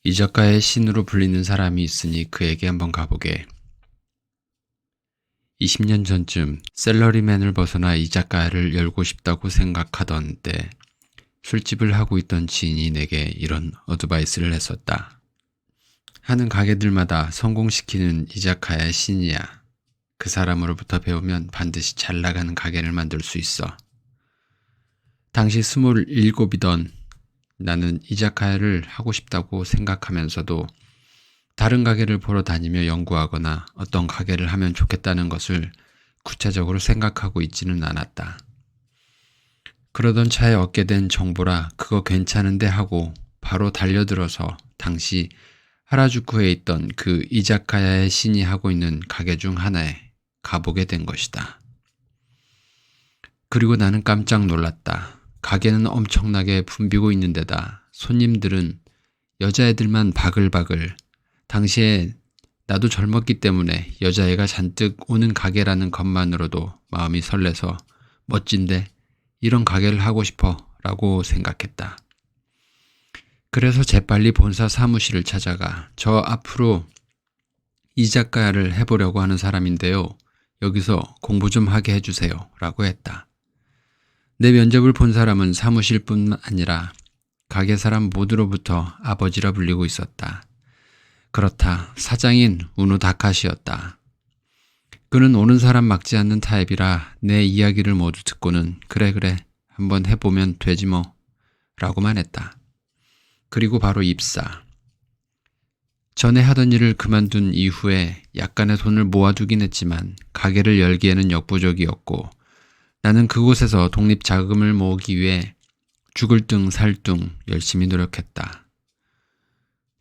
이 작가의 신으로 불리는 사람이 있으니 그에게 한번 가보게. 20년 전쯤 샐러리맨을 벗어나 이 작가를 열고 싶다고 생각하던 때 술집을 하고 있던 지인이 내게 이런 어드바이스를 했었다. 하는 가게들마다 성공시키는 이자카야의 신이야. 그 사람으로부터 배우면 반드시 잘 나가는 가게를 만들 수 있어. 당시 27이던 나는 이자카야를 하고 싶다고 생각하면서도 다른 가게를 보러 다니며 연구하거나 어떤 가게를 하면 좋겠다는 것을 구체적으로 생각하고 있지는 않았다. 그러던 차에 얻게 된 정보라 그거 괜찮은데 하고 바로 달려들어서 당시 하라주쿠에 있던 그 이자카야의 신이 하고 있는 가게 중 하나에 가보게 된 것이다. 그리고 나는 깜짝 놀랐다. 가게는 엄청나게 붐비고 있는 데다 손님들은 여자애들만 바글바글. 당시에 나도 젊었기 때문에 여자애가 잔뜩 오는 가게라는 것만으로도 마음이 설레서 멋진데 이런 가게를 하고 싶어 라고 생각했다. 그래서 재빨리 본사 사무실을 찾아가 저 앞으로 이 작가를 해보려고 하는 사람인데요. 여기서 공부 좀 하게 해주세요 라고 했다. 내 면접을 본 사람은 사무실뿐만 아니라 가게 사람 모두로부터 아버지라 불리고 있었다. 그렇다. 사장인 우누 다카시였다. 그는 오는 사람 막지 않는 타입이라 내 이야기를 모두 듣고는 그래 한번 해보면 되지 뭐 라고만 했다. 그리고 바로 입사. 전에 하던 일을 그만둔 이후에 약간의 돈을 모아두긴 했지만 가게를 열기에는 역부족이었고 나는 그곳에서 독립 자금을 모으기 위해 죽을 둥 살 둥 열심히 노력했다.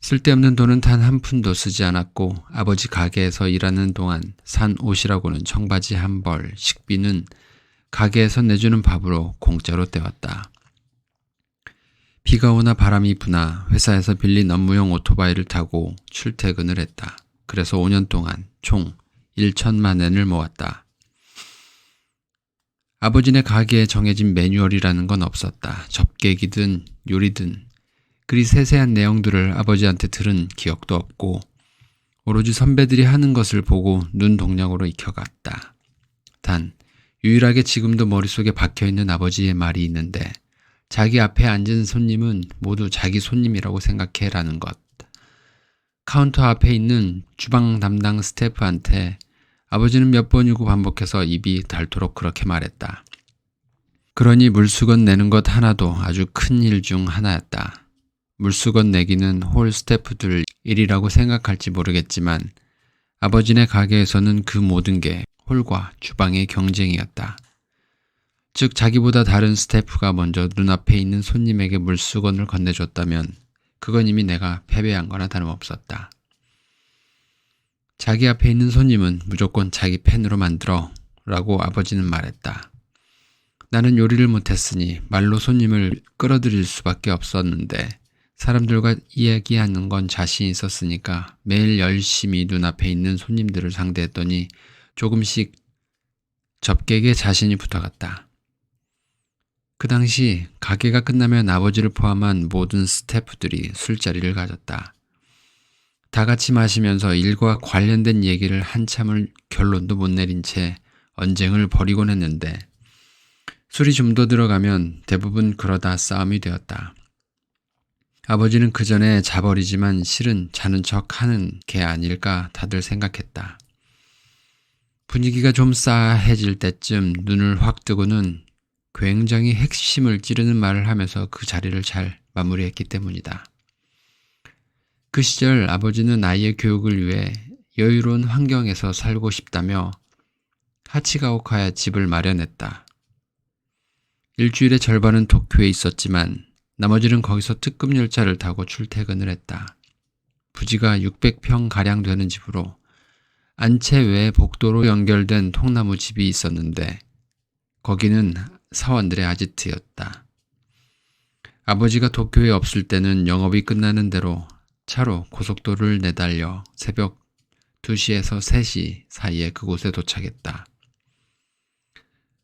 쓸데없는 돈은 단 한 푼도 쓰지 않았고 아버지 가게에서 일하는 동안 산 옷이라고는 청바지 한 벌, 식비는 가게에서 내주는 밥으로 공짜로 때웠다. 비가 오나 바람이 부나 회사에서 빌린 업무용 오토바이를 타고 출퇴근을 했다. 그래서 5년 동안 총 1천만 엔을 모았다. 아버지네 가게에 정해진 매뉴얼이라는 건 없었다. 접객이든 요리든 그리 세세한 내용들을 아버지한테 들은 기억도 없고 오로지 선배들이 하는 것을 보고 눈동냥으로 익혀갔다. 단 유일하게 지금도 머릿속에 박혀있는 아버지의 말이 있는데 자기 앞에 앉은 손님은 모두 자기 손님이라고 생각해라는 것. 카운터 앞에 있는 주방 담당 스태프한테 아버지는 몇 번이고 반복해서 입이 닳도록 그렇게 말했다. 그러니 물수건 내는 것 하나도 아주 큰 일 중 하나였다. 물수건 내기는 홀 스태프들 일이라고 생각할지 모르겠지만 아버지네 가게에서는 그 모든 게 홀과 주방의 경쟁이었다. 즉 자기보다 다른 스태프가 먼저 눈앞에 있는 손님에게 물수건을 건네줬다면 그건 이미 내가 패배한 거나 다름없었다. 자기 앞에 있는 손님은 무조건 자기 펜으로 만들어 라고 아버지는 말했다. 나는 요리를 못했으니 말로 손님을 끌어들일 수밖에 없었는데 사람들과 이야기하는 건 자신 있었으니까 매일 열심히 눈앞에 있는 손님들을 상대했더니 조금씩 접객에 자신이 붙어갔다. 그 당시 가게가 끝나면 아버지를 포함한 모든 스태프들이 술자리를 가졌다. 다 같이 마시면서 일과 관련된 얘기를 한참을 결론도 못 내린 채 언쟁을 벌이곤 했는데 술이 좀 더 들어가면 대부분 그러다 싸움이 되었다. 아버지는 그 전에 자버리지만 실은 자는 척 하는 게 아닐까 다들 생각했다. 분위기가 좀 싸해질 때쯤 눈을 확 뜨고는 굉장히 핵심을 찌르는 말을 하면서 그 자리를 잘 마무리했기 때문이다. 그 시절 아버지는 아이의 교육을 위해 여유로운 환경에서 살고 싶다며 하치가오카에 집을 마련했다. 일주일의 절반은 도쿄에 있었지만 나머지는 거기서 특급 열차를 타고 출퇴근을 했다. 부지가 600평가량 되는 집으로 안채 외에 복도로 연결된 통나무 집이 있었는데 거기는 사원들의 아지트였다. 아버지가 도쿄에 없을 때는 영업이 끝나는 대로 차로 고속도로를 내달려 새벽 2시에서 3시 사이에 그곳에 도착했다.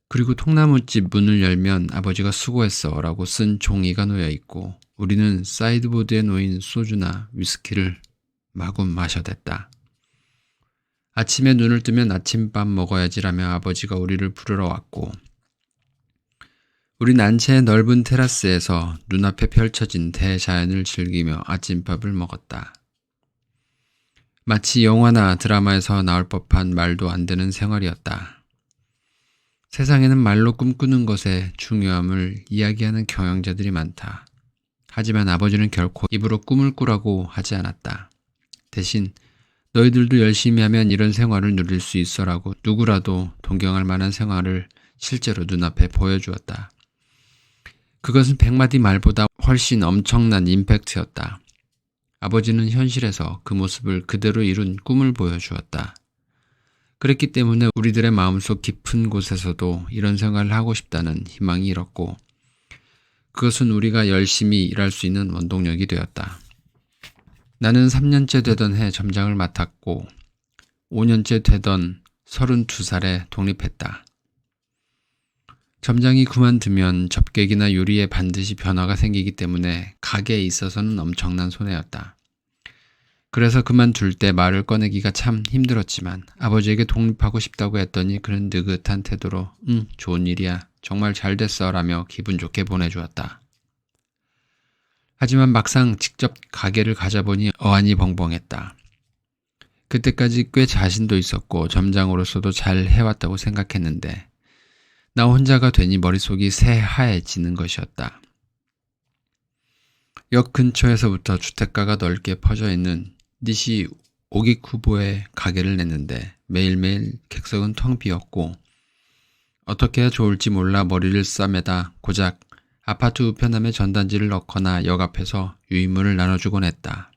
그리고 통나무집 문을 열면 아버지가 수고했어 라고 쓴 종이가 놓여 있고 우리는 사이드보드에 놓인 소주나 위스키를 마구 마셔댔다. 아침에 눈을 뜨면 아침밥 먹어야지라며 아버지가 우리를 부르러 왔고 우린 안채의 넓은 테라스에서 눈앞에 펼쳐진 대자연을 즐기며 아침밥을 먹었다. 마치 영화나 드라마에서 나올 법한 말도 안 되는 생활이었다. 세상에는 말로 꿈꾸는 것의 중요함을 이야기하는 경영자들이 많다. 하지만 아버지는 결코 입으로 꿈을 꾸라고 하지 않았다. 대신 너희들도 열심히 하면 이런 생활을 누릴 수 있어라고 누구라도 동경할 만한 생활을 실제로 눈앞에 보여주었다. 그것은 100마디 말보다 훨씬 엄청난 임팩트였다. 아버지는 현실에서 그 모습을 그대로 이룬 꿈을 보여주었다. 그랬기 때문에 우리들의 마음속 깊은 곳에서도 이런 생활을 하고 싶다는 희망이 일었고 그것은 우리가 열심히 일할 수 있는 원동력이 되었다. 나는 3년째 되던 해 점장을 맡았고 5년째 되던 32살에 독립했다. 점장이 그만두면 접객이나 요리에 반드시 변화가 생기기 때문에 가게에 있어서는 엄청난 손해였다. 그래서 그만둘 때 말을 꺼내기가 참 힘들었지만 아버지에게 독립하고 싶다고 했더니 그는 느긋한 태도로 좋은 일이야. 정말 잘 됐어 라며 기분 좋게 보내주었다. 하지만 막상 직접 가게를 가져보니 어안이 벙벙했다. 그때까지 꽤 자신도 있었고 점장으로서도 잘 해왔다고 생각했는데 나 혼자가 되니 머릿속이 새하얘지는 것이었다. 역 근처에서부터 주택가가 넓게 퍼져있는 니시 오기쿠보에 가게를 냈는데 매일매일 객석은 텅 비었고 어떻게 해야 좋을지 몰라 머리를 싸매다 고작 아파트 우편함에 전단지를 넣거나 역 앞에서 유인물을 나눠주곤 했다.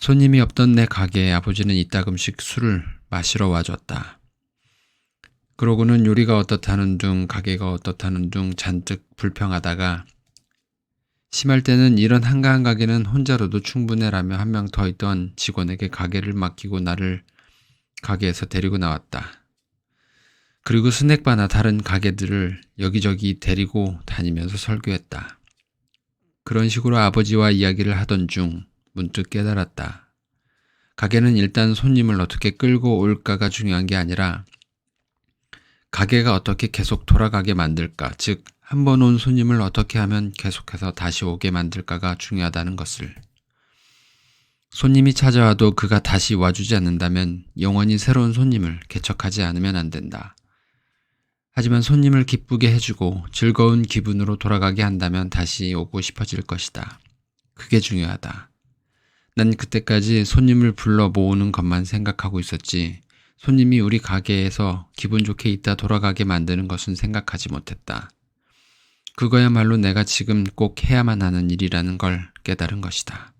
손님이 없던 내 가게에 아버지는 이따금씩 술을 마시러 와줬다. 그러고는 요리가 어떻다는 둥 가게가 어떻다는 둥 잔뜩 불평하다가 심할 때는 이런 한가한 가게는 혼자로도 충분해라며 한 명 더 있던 직원에게 가게를 맡기고 나를 가게에서 데리고 나왔다. 그리고 스낵바나 다른 가게들을 여기저기 데리고 다니면서 설교했다. 그런 식으로 아버지와 이야기를 하던 중 문득 깨달았다. 가게는 일단 손님을 어떻게 끌고 올까가 중요한 게 아니라 가게가 어떻게 계속 돌아가게 만들까, 즉 한 번 온 손님을 어떻게 하면 계속해서 다시 오게 만들까가 중요하다는 것을. 손님이 찾아와도 그가 다시 와주지 않는다면 영원히 새로운 손님을 개척하지 않으면 안 된다. 하지만 손님을 기쁘게 해주고 즐거운 기분으로 돌아가게 한다면 다시 오고 싶어질 것이다. 그게 중요하다. 난 그때까지 손님을 불러 모으는 것만 생각하고 있었지 손님이 우리 가게에서 기분 좋게 있다 돌아가게 만드는 것은 생각하지 못했다. 그거야말로 내가 지금 꼭 해야만 하는 일이라는 걸 깨달은 것이다.